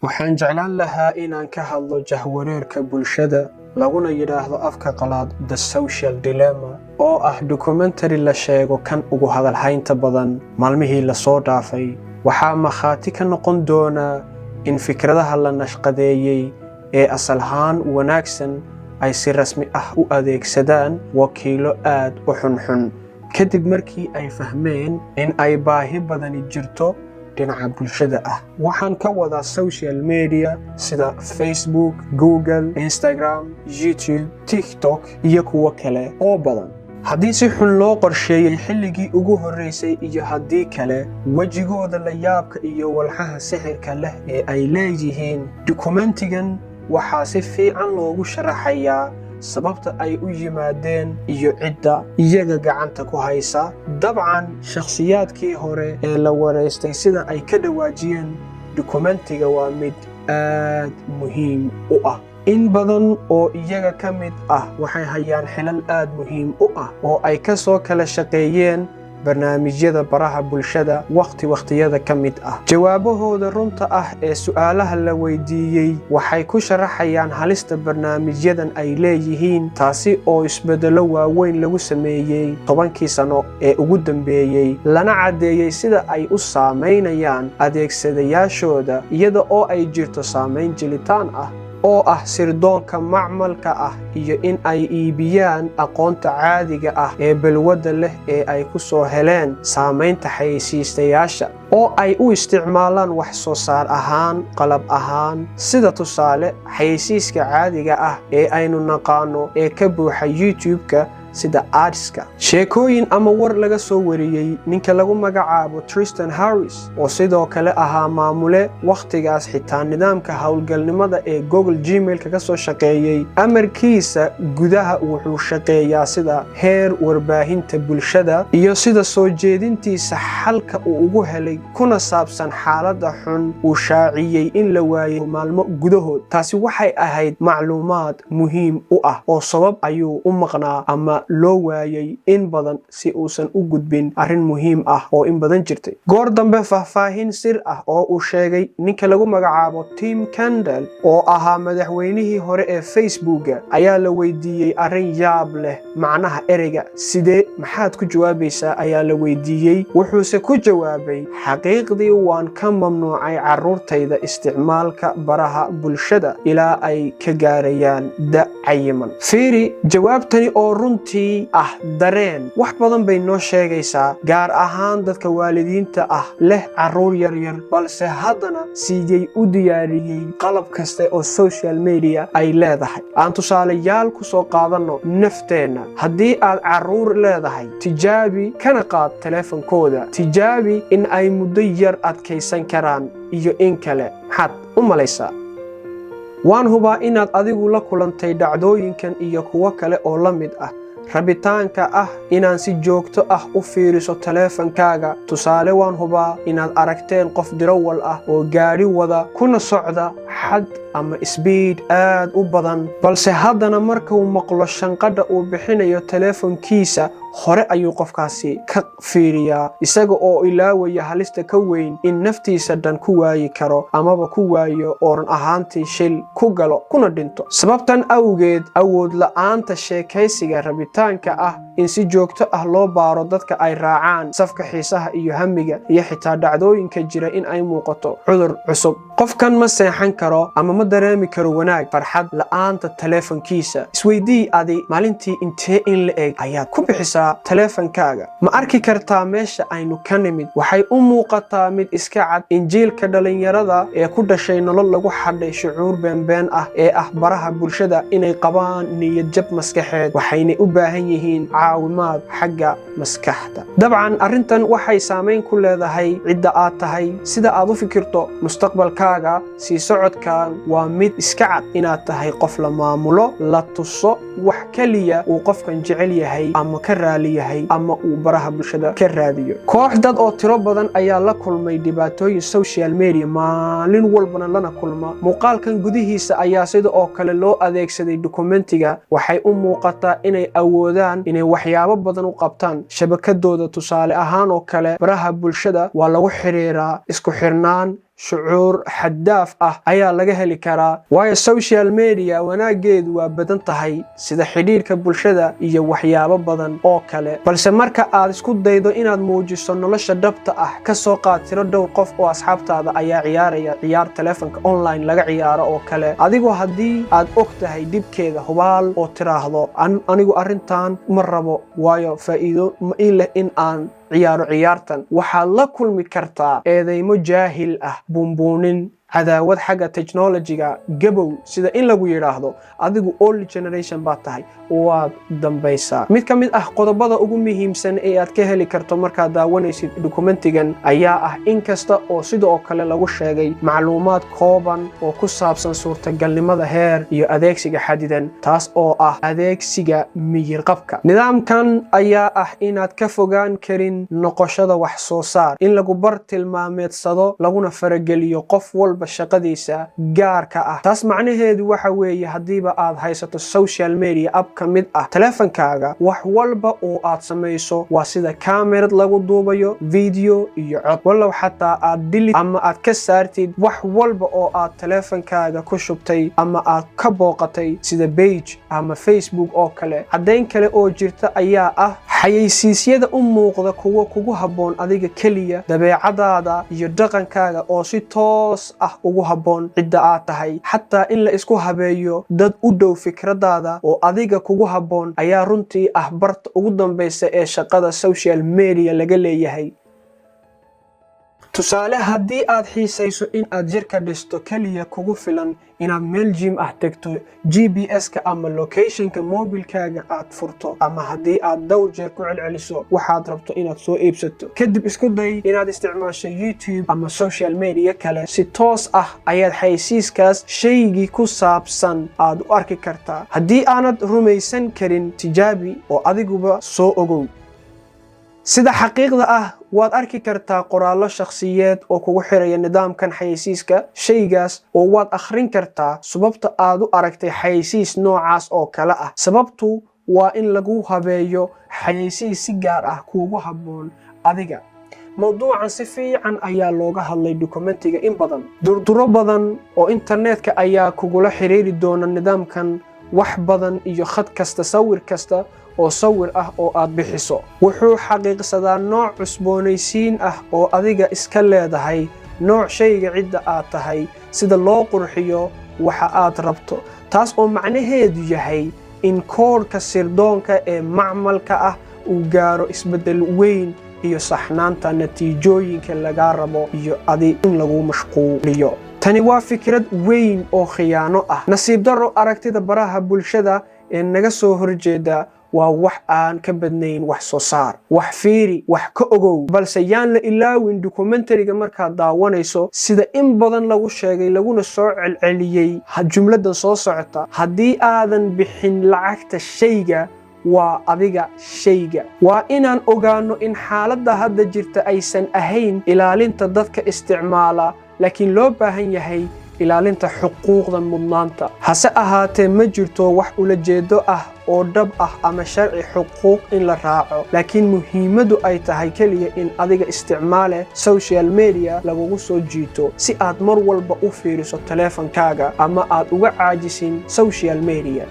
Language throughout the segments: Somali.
waxaan jeclaan lahaa inaan ka hadlo jahwareerka bulshada laguna yidhaahdo afka qalaad The Social Dilemma oo ah documentary la sheego kan ugu hadalhaynta badan maalmihii la soo dhaafay. waxaa makhaati ka noqon doona in fikradaha la nashqadeeyey ee asal ahaan wanaagsan ay si rasmi ah u adeegsadaan wakiilo aad u xunxun kadib markii ay fahmeen in ay baahi badani jirto dhinaca bulshada ah. waxaan ka wadaa social media sida Facebook, Google, Instagram, YouTube, TikTok iyo kuwo kale oo badan. haddii si xun loo qorsheeyey xilligii ugu horreysay iyo haddii kale wejigooda la yaabka iyo walxaha sixirka leh ee ay leeyihiin, dokumentigan waxaa si fiican loogu sharaxayaa sababta ay u yimaadeen iyo cidda iyaga gacanta ku haysa. dabcan shakhsiyaadkii hore ee la wareystay sida ay ka dhawaajiyeen, dokumentiga waa mid aad muhiim u ah. in badan oo iyaga ka mid ah waxay hayaan xilal aad muhiim u ah oo ay ka soo kala shaqeeyeen barnaamijyada baraha bulshada waqtiyada ka mid ah. jawaabahooda runta ah ee su'aalaha la weydiiyey waxay ku sharaxayaan halista barnaamijyadan ay leeyihiin, taasi oo isbedelo waaweyn lagu sameeyey 10kii sano ee ugu dambeeyey, lana caddeeyey sida ay u saamaynayaan adeegsadayaashooda iyada oo ay jirto saamayn jilitaan ah oo ah sirdoonka macmalka ah iyo in ay iibiyaan aqoonta caadiga ah ee balwadda leh ee ay ku soo heleen saamaynta xayeysiistayaasha oo ay u isticmaalaan wax soo saar ahaan, qalab ahaan, sida tusaale xayeysiiska caadiga ah ee aynu naqaano ee ka buuxa YouTube-ka sida adska. sheekooyin ama war laga soo wariyey ninka lagu magacaabo Tristan Harris oo sidoo kale ahaa maamule wakhtigaas xitaa nidaamka howlgalnimada ee Google Gmail ka soo shaqeeyey. amarkiisa gudaha wuxuu shaqeeyaa sida heer warbaahinta bulshada iyo sida soo jeedintiisa xalka uu ugu helay kuna saabsan xaaladda xun uu shaaciyey in la waayay maalmo gudahood. taasi waxay ahayd macluumaad muhiim u ah oo sabab ayuu u maqnaa ama loo waayay in badan si uusan u gudbin arrin muhiim ah oo in badan jirtay. goor dambe faahfaahin sir ah oo uu sheegay ninka lagu magacaabo Tim Kendall oo ahaa madaxweynihii hore ee Facebook ayaa la weydiiyey arrin yaab leh, macnaha ereyga sidee maxaad ku jawaabaysaa ayaa la weydiiyey. wuxuuse ku jawaabay, xaqiiqdii waan ka mamnuucay carruurtayda isticmaalka baraha bulshada ilaa ay ka gaarayaan da' cayiman. fiiri, jawaabtani oo runtii ah dareen wax badan bay noo sheegaysaa, gaar ahaan dadka waalidiinta ah leh carruur yaryar balse haddana siiyey u diyaariyey qalab kasta oo social media ay leedahay. aan tusaalayaal ku soo qaadanno nafteenna. haddii aad carruur leedahay, tijaabi kana qaad teleefankooda, tijaabi in ay muddo yar adkaysan karaan iyo in kale. maxaad u malaysaa? waan hubaa inaad adigu la kulantay dhacdooyinkan iyo kuwo kale oo la mid ah. rabitaanka ah inaan si joogto ah u fiiriso teleefankaaga. tusaale, waan hubaa inaad aragteen qof dirawal ah oo gaari wada kuna socda xad ama speed aad u badan, balse haddana markuu maqlo shanqadha uu bixinayo teleefankiisa hore ayuu qofkaasi ka fiiriyaa, isaga oo ilaawaya halista ka weyn in naftiisa dhan ku waayi karo amaba ku waayo oran ahaantii shil ku galo kuna dhinto. sababtan awgeed, awood la'aanta sheekaysiga rabitaanka ah in si joogto ah loo baaro dadka ay raacaan safka xiisaha iyo hamiga iyo xitaa dhacdooyinka jira in ay muuqato cudur cusub. qofkan ma seexan karo ama ma dareemi karo wanaag farxad la'aanta teleefankiisa. isweydii, adi maalintii intee in la eg ayaad ku bixisaa teleefankaaga? ma arki kartaa meesha aynu ka nimid? waxay u muuqataa mid iska cad in jiilka dhalinyarada ee ku dhashay nolol lagu xadhay shucuur beenbeen ah ee ah baraha bulshada inay qabaan niyad jab maskaxeed, waxayna u baahan yihiin caawimaad xagga maskaxda. dabcan arrintan waxay saamayn ku leedahay cidda aad tahay, sida aad u fikirto mustaqbalkaaga. sii socodkan waa mid iska cad inaad tahay qof la maamulo, la tuso wax kaliya uu qofkan jecel yahay ama ka raali yahay ama uu baraha bulshada ka raadiyo. koox dad oo tiro badan ayaa la kulmay dhibaatooyin social media maalin walbana lana kulma. muuqaalkan gudihiisa ayaa sida oo kale loo adeegsaday dokumentiga. waxay u muuqataa inay awoodaan inay waxyaabo badan u qabtaan shabakadooda. tusaale ahaan oo kale, baraha bulshada waa lagu xiriiraa isku xirnaan shucuur xaddaaf ah ayaa laga heli karaa, waayo social media wanaageedu waa badan tahay sida xidhiirka bulshada iyo waxyaabo badan oo kale. balse marka aad isku daydo inaad muujiso nolosha dhabta ah, ka soo qaad tiro dhowr qof oo asxaabtaada ayaa ciyaaraya ciyaar taleefanka online laga ciyaaro oo kale, adigoo haddii aad og tahay dhibkeeda hubaal oo tiraahdo anigu arrintan ma rabo waayo faa'iido ma ii leh in aan ciyaaro ciyaartan, waxaad la kulmi kartaa eedeymo jaahil ah, buunbuunin, cadaawad xagga technology-ga, gabow, sida in lagu yidhaahdo adigu old generation baad tahay, waad dambaysaa. mid ka mid ah qodobada ugu muhiimsan ee aad ka heli karto markaad daawanaysid dokumentigan ayaa ah in kasta oo sidoo kale lagu sheegay macluumaad kooban oo ku saabsan suurtagalnimada heer iyo adeegsiga xadidan, taas oo ah adeegsiga miyir-qabka. nidaamkan ayaa ah inaad ka fogaan karin noqoshada wax soo saar, in lagu bar tilmaameedsado laguna farageliyo qof walba shaqadiisa gaarka ah. taas macnaheedu waxa weeye haddiiba aad haysato social media app ka mid ah taleefankaaga, wax walba oo aad samayso waa sida kamerad lagu duubayo video iyo cod, walow xataa aad delete ama aad ka saartid wax walba oo aad taleefankaaga ku shubtay ama aad ka booqatay sida page ama Facebook oo kale. caddayn kale oo jirta ayaa ah xayeysiisyada u muuqda kuwa kugu habboon adiga keliya, dabeecadaada iyo dhaqankaaga oo si toos ah ugu habboon cidda aad tahay, xataa in la isku habeeyo dad u dhow fikradaada oo adiga kugu habboon ayaa runtii ah barta ugu dambaysa ee shaqada social media laga leeyahay. tusaale, haddii aad xiisayso in aad jirka dhisto, keliya kugu filan inaad meel gym ah tagto, GPS-ka ama locationka mobilkaaga aad furto, ama haddii aad dhowr jeer ku celceliso waxaad rabto inaad soo iibsato, kadib isku day inaad isticmaasho YouTube ama social media kale, si toos ah ayaad xayeysiiskaas shaygii ku saabsan aad u arki kartaa. haddii aanad rumaysan karin, tijaabi oo adiguba soo ogow. sida xaqiiqda ah waad arki kartaa qoraallo shakhsiyeed oo kugu xiraya nidaamkan xayeysiiska shaygaas, oo waad akhrin kartaa sababta aad u aragtay xayeysiis noocaas oo kale ah. sababtu waa in lagu habeeyo xayeysiis si gaar ah kuugu habboon adiga. mawduucan si fiican ayaa looga hadlay dokumentiga in badan. durduro badan oo internetka ayaa kugula xiriiri doona nidaamkan wax badan, iyo khad kasta, sawir kasta oo sawir ah oo aad bixiso wuxuu xaqiiqsadaa nooc cusboonaysiin ah oo adiga iska leedahay, nooc shayga cidda aad tahay, sida loo qurxiyo waxa aad rabto, taas oo macnaheedu yahay in koodhka sirdoonka ee macmalka ah uu gaaro isbeddel weyn iyo saxnaanta natiijooyinka laga rabo iyo adi in lagu mashquuliyo. tani waa fikrad weyn oo khiyaano ah. nasiib darro, aragtida baraha bulshada ee naga soo horjeeda waa wax aan ka badnayn wax soo saar. wax fiiri, wax ka ogow, balse yaan la ilaawin documentariga markaad daawanayso, sida in badan lagu sheegay laguna soo celceliyey jumladan soo socota: haddii aadan bixin lacagta shayga, waa adiga shayga. waa inaan ogaano in xaaladda hadda jirta aysan ahayn ilaalinta dadka isticmaala, laakiin loo baahan yahay ilaalinta xuquuqda mudnaanta. hase ahaatee, ma jirto wax ulajeedo ah oo dhab ah ama sharci xuquuq in la raaco, laakiin muhiimadu ay tahay keliya in adiga isticmaale social media lagugu soo jiito si aad mar walba u fiiriso taleefankaaga ama aad uga caajisin social media.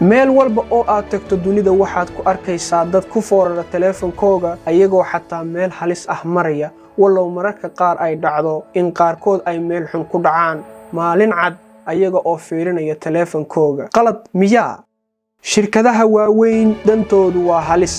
meel walba oo aad tagto dunida waxaad ku arkaysaa dad ku foorara taleefankooga ayagoo xataa meel halis ah maraya, walow mararka qaar ay dhacdo in qaarkood ay meel xun ku dhacaan maalin cad ayaga oo fiirinaya taleefankooga. qalad miyaa? shirkadaha waaweyn dantoodu waa halis.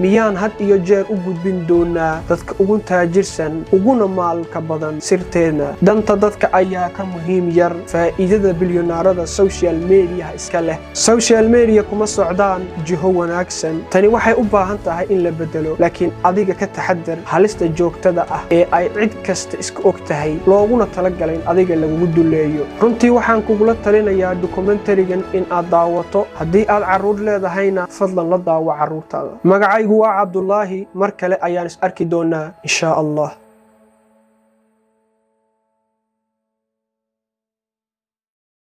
miyaan had iyo jeer u gudbin doonaa dadka ugu taajirsan uguna maalka badan sirteedna? danta dadka ayaa ka muhiim yar faa'iidada bilyonaarada social media iska leh. social media kuma socdaan jiho wanaagsan. tani waxay u baahan tahay in la bedelo, laakiin adiga ka taxadar halista joogtada ah ee ay cid kasta iska og tahay, looguna talagalay in adiga lagugu duleeyo. runtii waxaan kugula talinayaa dokumentarigan in aad daawato. haddii aad carruur leedahayna fadlan la daawo carruurtaada. magacaygu waa Cabdullaahi, mar kale ayaan is arki doonaa insha Allah.